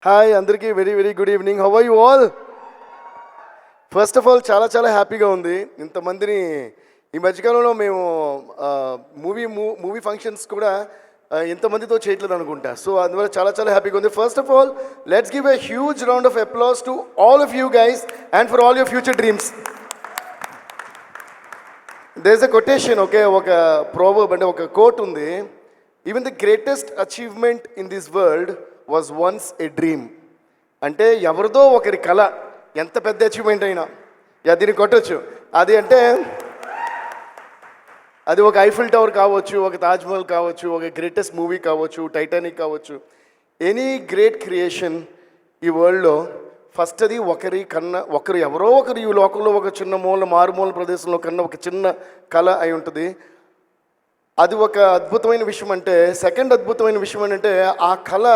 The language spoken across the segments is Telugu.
హాయ్ అందరికీ very very good evening. How are you all? First of all చాలా చాలా హ్యాపీగా ఉంది. ఇంతమందిని ఈ మధ్యకాలంలో మేము మూవీ ఫంక్షన్స్ కూడా ఇంతమందితో చేయట్లేదు అనుకుంటా. సో అందువల్ల చాలా చాలా హ్యాపీగా ఉంది. First of all let's give a huge round of applause to all of you guys and for all your future dreams. There is a quotation, ఒక ప్రోవర్బ్ అంటే ఒక కోట్ ఉంది. Even the greatest achievement in this world was once a dream. అంటే ఎవరిదో ఒకరి కళ, ఎంత పెద్ద అచీవ్మెంట్ అయినా దీన్ని కొట్టచ్చు. అది అంటే అది ఒక ఐఫిల్ టవర్ కావచ్చు, ఒక తాజ్మహల్ కావచ్చు, ఒక గ్రేటెస్ట్ మూవీ కావచ్చు, టైటానిక్ కావచ్చు, ఎనీ గ్రేట్ క్రియేషన్ ఈ వరల్డ్లో ఫస్ట్ అది ఒకరు ఎవరో ఒకరు ఈ లోకంలో ఒక చిన్న మారుమూల ప్రదేశంలో కన్నా ఒక చిన్న కళ అయి ఉంటుంది. అది ఒక అద్భుతమైన విషయం. అంటే సెకండ్ అద్భుతమైన విషయం ఏంటంటే ఆ కళ,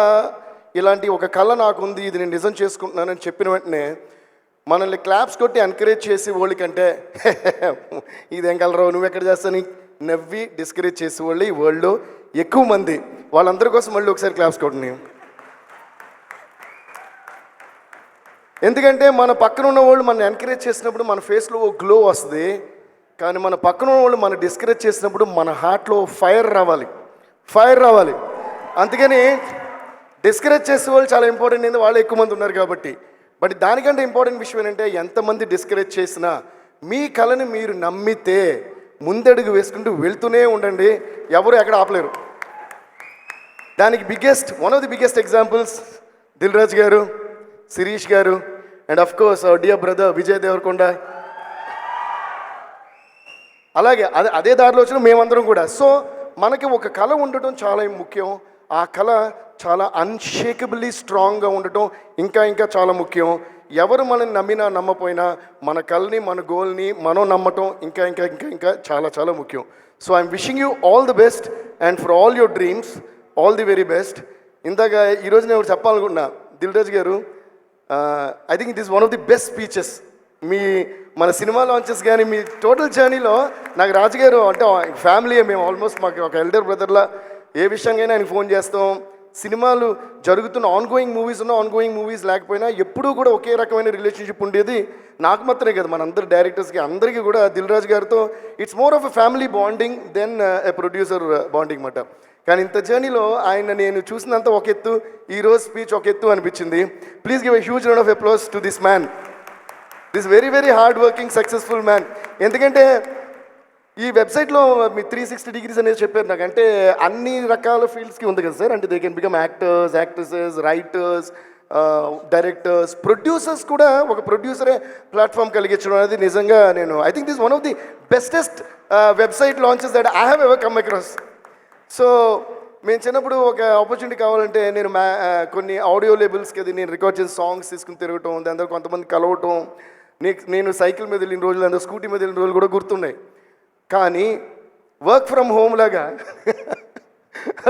ఇలాంటి ఒక కళ నాకుంది, ఇది నేను నిజం చేసుకుంటున్నానని చెప్పిన వెంటనే మనల్ని క్లాప్స్ కొట్టి ఎంకరేజ్ చేసి వాళ్ళకంటే ఇదేం కలరావు నువ్వు ఎక్కడ చేస్తాను నవ్వి డిస్కరేజ్ చేసే వాళ్ళు ఈ వరల్డ్లో ఎక్కువ మంది. వాళ్ళందరి కోసం మళ్ళీ ఒకసారి క్లాప్స్ కొట్టండి. ఎందుకంటే మన పక్కన ఉన్న వాళ్ళు మనం ఎంకరేజ్ చేసినప్పుడు మన ఫేస్లో ఓ గ్లో వస్తుంది. కానీ మన పక్కన ఉన్న వాళ్ళు మనం డిస్కరేజ్ చేసినప్పుడు మన హార్ట్లో ఫైర్ రావాలి. అందుకని డిస్కరేజ్ చేసే వాళ్ళు చాలా ఇంపార్టెంట్ అయింది, వాళ్ళు ఎక్కువ మంది ఉన్నారు కాబట్టి. బట్ దానికంటే ఇంపార్టెంట్ విషయం ఏంటంటే ఎంతమంది డిస్కరేజ్ చేసినా మీ కళని మీరు నమ్మితే ముందడుగు వేసుకుంటూ వెళ్తూనే ఉండండి, ఎవరు ఎక్కడ ఆపలేరు. దానికి one of the biggest examples Dil Raju గారు, శిరీష్ గారు, and of course our dear brother Vijay Deverakonda. అలాగే అదే దారిలో వచ్చిన మేమందరం కూడా. సో మనకి ఒక కళ ఉండటం చాలా ముఖ్యం. ఆ కళ చాలా అన్షేకబుల్లీ స్ట్రాంగ్గా ఉండటం ఇంకా చాలా ముఖ్యం. ఎవరు మనల్ని నమ్మినా నమ్మపోయినా మన కళని, మన గోల్ని మనం నమ్మటం ఇంకా చాలా చాలా ముఖ్యం. So I'm wishing you all the best and for all your dreams all the very best. ఇందాక ఈరోజు నేను చెప్పాలనుకుంటున్నా, దిల్ రాజు గారు, I think it is one of the best speeches. మన సినిమా లాంచెస్ కానీ మీ టోటల్ జర్నీలో నాకు రాజుగారు అంటే ఫ్యామిలీ, మేము ఆల్మోస్ట్ మాకు ఒక ఎల్డర్ బ్రదర్లా ఏ విషయంగానే ఆయనకు ఫోన్ చేస్తాం. సినిమాలు జరుగుతున్న ఆన్గోయింగ్ మూవీస్ లేకపోయినా ఎప్పుడూ కూడా ఒకే రకమైన రిలేషన్షిప్ ఉండేది. నాకు మాత్రమే కదా, మన అందరు డైరెక్టర్స్కి అందరికీ కూడా దిల్ రాజు గారితో it's more of a family bonding then a producer bonding మాట. కానీ ఇంత జర్నీలో ఆయన నేను చూసినంత ఒక ఎత్తు, ఈరోజు స్పీచ్ ఒక ఎత్తు అనిపించింది. Please give a huge round of applause to this man, this very very hard working successful man. ఎందుకంటే ఈ వెబ్సైట్లో మీ 360 degrees అనేది చెప్పారు నాకు. అంటే అన్ని రకాల ఫీల్డ్స్కి ఉంది కదా సార్. అంటే they can become actors, actresses, writers, directors, producers కూడా. ఒక ప్రొడ్యూసరే ప్లాట్ఫామ్ కలిగించడం అనేది నిజంగా I think this one of the bestest website launches that I have ever come across. So మేము చిన్నప్పుడు ఒక ఆపర్చునిటీ కావాలంటే నేను కొన్ని ఆడియో లేబుల్స్కి అది నేను రికార్డ్ చేసిన సాంగ్స్ తీసుకుని తిరగటం, దాని తర్వాత కొంతమంది కలవటం, నేను సైకిల్ మీద వెళ్ళిన రోజులు, అందరూ స్కూటీ మీద వెళ్ళిన రోజులు కూడా గుర్తున్నాయి. కానీ వర్క్ ఫ్రమ్ హోమ్ లాగా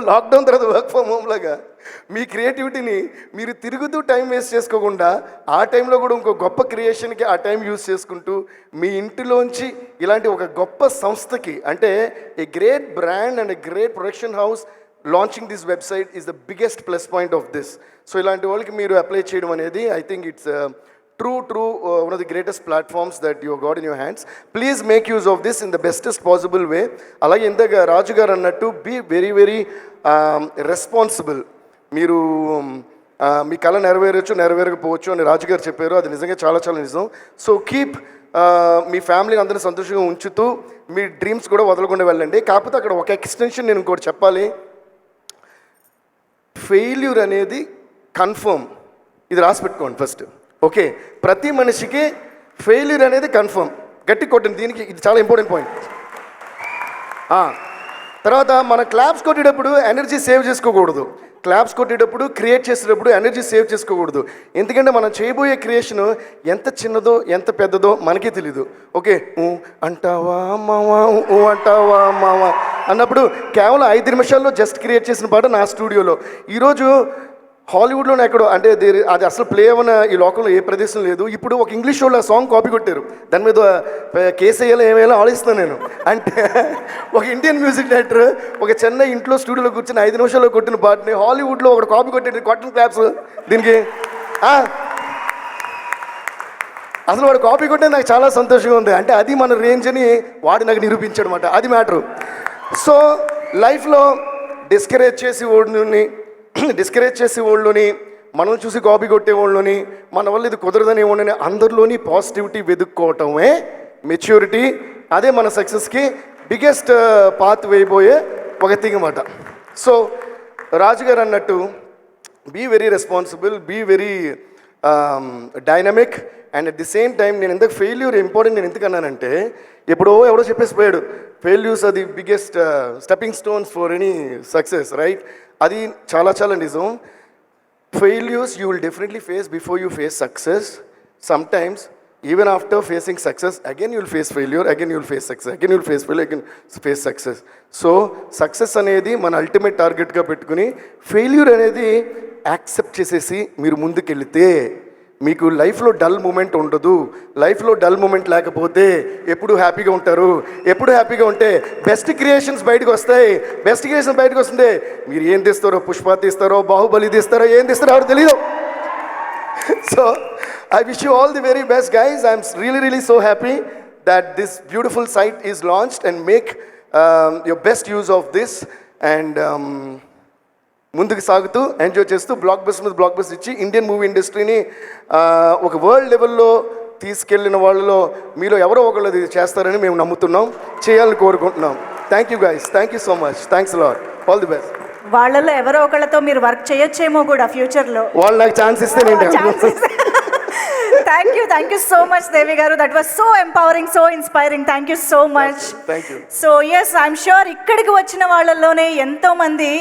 లాక్డౌన్ తర్వాత వర్క్ ఫ్రమ్ హోమ్ లాగా మీ క్రియేటివిటీని మీరు తిరుగుతూ టైం వేస్ట్ చేసుకోకుండా ఆ టైంలో కూడా ఇంకో గొప్ప క్రియేషన్కి ఆ టైం యూజ్ చేసుకుంటూ మీ ఇంటిలోంచి ఇలాంటి ఒక గొప్ప సంస్థకి, అంటే a great brand and a great production house launching this website is the biggest plus point of this. So ఇలాంటి వాళ్ళకి మీరు అప్లై చేయడం అనేది I think it's true one of the greatest platforms that you got in your hands. Please make use of this in the bestest possible way. అలాగే ఇందాక రాజు గారు అన్నట్టు బీ వెరీ వెరీ రెస్పాన్సిబుల్. మీరు మీ కళ నెరవేరకపోవచ్చు అని రాజు గారు చెప్పారు. అది నిజంగా చాలా చాలా నిజం. సో కీప్ మీ ఫ్యామిలీని అందరినీ సంతోషంగా ఉంచుతూ మీ డ్రీమ్స్ కూడా వదలకుండా వెళ్ళండి. కాకపోతే అక్కడ ఒక ఎక్స్టెన్షన్ నేను ఇంకోటి చెప్పాలి. ఫెయిల్యూర్ అనేది కన్ఫర్మ్, ఇది రాసి పెట్టుకోండి ఫస్ట్. ఓకే, ప్రతి మనిషికి ఫెయిల్యూర్ అనేది కన్ఫర్మ్. గట్టి కొట్టండి దీనికి, ఇది చాలా ఇంపార్టెంట్ పాయింట్. తర్వాత మన క్లాప్స్ కొట్టేటప్పుడు ఎనర్జీ సేవ్ చేసుకోకూడదు. క్లాప్స్ కొట్టేటప్పుడు క్రియేట్ చేసేటప్పుడు ఎనర్జీ సేవ్ చేసుకోకూడదు. ఎందుకంటే మనం చేయబోయే క్రియేషన్ ఎంత చిన్నదో ఎంత పెద్దదో మనకే తెలీదు. ఓకే, అంటావా మావా అన్నప్పుడు కేవలం 5 నిమిషాల్లో జస్ట్ క్రియేట్ చేసిన పాట నా స్టూడియోలో. ఈరోజు హాలీవుడ్లోనే ఎక్కడో అంటే అది అసలు ప్లే అవ్వన ఈ లోకంలో ఏ ప్రదేశం లేదు. ఇప్పుడు ఒక ఇంగ్లీష్ షోలో ఆ సాంగ్ కాపీ కొట్టారు, దాని మీద కేసు వేయాలో ఏమేయాలో ఆలోచిస్తున్నాను నేను. అంటే ఒక ఇండియన్ మ్యూజిక్ డైరెక్టర్ ఒక చెన్నై ఇంట్లో స్టూడియోలో కూర్చొని 5 నిమిషాల్లో కొట్టిన పాటని హాలీవుడ్లో ఒకటి కాపీ కొట్టాడు. కాటన్ క్లాప్స్ దీనికి. అసలు వాడు కాపీ కొట్టే నాకు చాలా సంతోషంగా ఉంది. అంటే అది మన రేంజ్ అని వాడు నాకు నిరూపించాడు అనమాట, అది మ్యాటరు. సో లైఫ్లో డిస్కరేజ్ చేసే వాళ్ళని మనం చూసి కాపీ కొట్టే వాళ్ళని మన వల్ల ఇది కుదరదని వాళ్ళని అందరిలోని పాజిటివిటీ వెతుక్కోవటమే మెచ్యూరిటీ. అదే మన సక్సెస్కి బిగ్గెస్ట్ పాత్ వేయబోయే ఒక థింగ్ అన్నమాట. సో రాజుగారు అన్నట్టు be very responsible, be very dynamic and at the same time నేను ఎందుకు ఫెయిల్యూర్ ఇంపార్టెంట్ నేను ఎందుకు అన్నానంటే ఎవడో చెప్పేసి పోయాడు failures are the biggest stepping stones for any success, right? అది చాలా చాలా నిజం. Failures you will definitely face before you face success. Sometimes even after facing success again you'll face failure, again you'll face success, again you'll face failure, again face success. So success అనేది మన అల్టిమేట్ టార్గెట్గా పెట్టుకుని ఫెయిల్యూర్ అనేది యాక్సెప్ట్ చేసేసి మీరు ముందుకెళ్తే మీకు లైఫ్లో డల్ మూమెంట్ ఉండదు. లైఫ్లో డల్ మూమెంట్ లేకపోతే ఎప్పుడు హ్యాపీగా ఉంటారు. ఎప్పుడు హ్యాపీగా ఉంటే బెస్ట్ క్రియేషన్స్ బయటకు వస్తాయి. బెస్ట్ క్రియేషన్స్ బయటకు వస్తుంది. మీరు ఏం తీస్తారో, పుష్ప తీస్తారో, బాహుబలి తీస్తారో, ఏం తీస్తారో ఎవరు తెలీదు. So I wish you all the very best, guys. I'm really so happy that this beautiful site is launched and make your best use of this and ముందుకు సాగుతూ ఎంజాయ్ చేస్తూ బ్లాక్ బస్టర్ మీద బ్లాక్ బస్టర్ ఇచ్చి ఇండియన్ మూవీ ఇండస్ట్రీని ఒక వరల్డ్ లెవెల్లో తీసుకెళ్లిన వాళ్ళలో మీలో ఎవరో ఒకళ్ళు ఇది చేస్తారని మేము నమ్ముతున్నాం, చేయాలని కోరుకుంటున్నాం. Thank you guys, thank you so much, thanks lot, all the best. వాళ్ళలో ఎవరో ఒకళ్ళతో మీరు వర్క్ చేయొచ్చేమో కూడా ఫ్యూచర్లో. వాళ్ళు నాకు ఛాన్స్ ఇస్తే నేను Thank you so much, Devi garu. That was so empowering, so inspiring. Thank you so much. Thank you. So yes, I'm sure ఇక్కడికి వచ్చిన వాళ్ళలోనే ఎంతో మంది